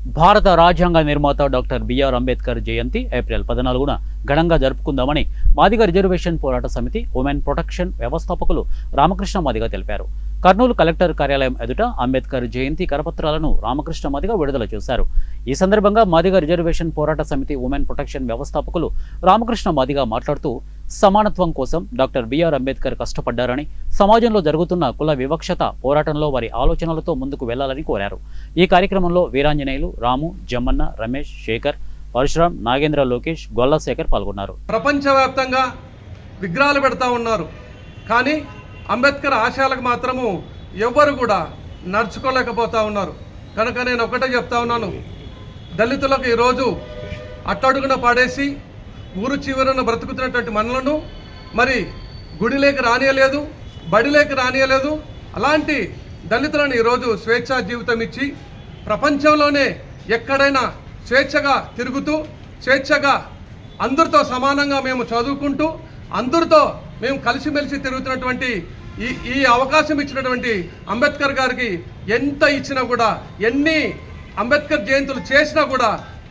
భారత రాజ్యాంగ నిర్మాత డాక్టర్ బిఆర్ అంబేద్కర్ జయంతి ఏప్రిల్ 14న ఘనంగా జరుపుకుందామని మాదిగ రిజర్వేషన్ పోరాట సమితి ఉమెన్ ప్రొటెక్షన్ వ్యవస్థాపకులు రామకృష్ణ మాదిగ తెలిపారు. కర్నూలు కలెక్టర్ కార్యాలయం ఎదుట అంబేద్కర్ జయంతి కరపత్రాలను రామకృష్ణ మాదిగ విడుదల చేశారు. ఈ సందర్భంగా మాదిగ రిజర్వేషన్ పోరాట సమితి ఉమెన్ ప్రొటెక్షన్ వ్యవస్థాపకులు రామకృష్ణ మాదిగ మాట్లాడుతూ సమానత్వం కోసం డాక్టర్ బిఆర్ అంబేద్కర్ కష్టపడ్డారని, సమాజంలో జరుగుతున్న కుల వివక్షత పోరాటంలో వారి ఆలోచనలతో ముందుకు వెళ్లాలని కోరారు. ఈ కార్యక్రమంలో వీరాంజనేయులు, రాము, జమ్మన్న, రమేష్, శేఖర్, పరశురాం, నాగేంద్ర, లోకేష్, గొల్ల శేఖర్ పాల్గొన్నారు. ప్రపంచవ్యాప్తంగా విగ్రహాలు పెడతా ఉన్నారు, కానీ అంబేద్కర్ ఆశయాలకు మాత్రము ఎవ్వరు కూడా నడుచుకోలేకపోతా ఉన్నారు. కనుక నేను ఒకటే చెప్తా ఉన్నాను, దళితులకు ఈరోజు అట్టడుగున పాడేసి ఊరు చివరన బ్రతుకుతున్నటువంటి మనలను మరి గుడిలోకి రానియలేదు, బడిలోకి రానియలేదు. అలాంటి దళితులను ఈరోజు స్వేచ్ఛా జీవితం ఇచ్చి ప్రపంచంలోనే ఎక్కడైనా స్వేచ్ఛగా తిరుగుతూ, స్వేచ్ఛగా అందరితో సమానంగా మేము చదువుకుంటూ, అందరితో మేము కలిసిమెలిసి తిరుగుతున్నటువంటి ఈ అవకాశం ఇచ్చినటువంటి అంబేద్కర్ గారికి ఎంత ఇచ్చినా కూడా, ఎన్ని అంబేద్కర్ జయంతులు చేసినా కూడా,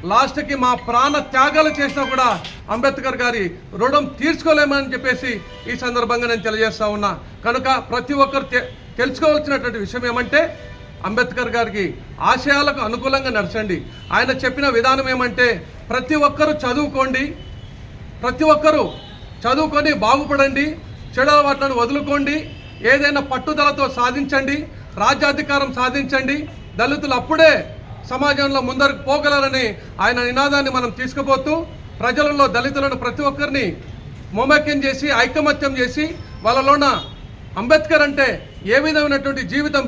లాస్ట్కి మా ప్రాణ త్యాగాలు చేసినా కూడా అంబేద్కర్ గారి రుణం తీర్చుకోలేమని చెప్పేసి ఈ సందర్భంగా నేను తెలియజేస్తా ఉన్నా. కనుక ప్రతి ఒక్కరు తెలుసుకోవాల్సినటువంటి విషయం ఏమంటే, అంబేద్కర్ గారికి ఆశయాలకు అనుకూలంగా నడచండి. ఆయన చెప్పిన విధానం ఏమంటే, ప్రతి ఒక్కరూ చదువుకోండి, ప్రతి ఒక్కరూ చదువుకొని బాగుపడండి, చెడు అలవాట్లను వదులుకోండి, ఏదైనా పట్టుదలతో సాధించండి, రాజ్యాధికారం సాధించండి, దళితులు అప్పుడే సమాజంలో ముందరకు పోగలరని ఆయన నినాదాన్ని మనం తీసుకుపోతూ ప్రజలలో దళితులను ప్రతి ఒక్కరిని మమేక్యం చేసి, ఐకమత్యం చేసి, వాళ్ళలోన అంబేద్కర్ అంటే ఏ విధమైనటువంటి జీవితం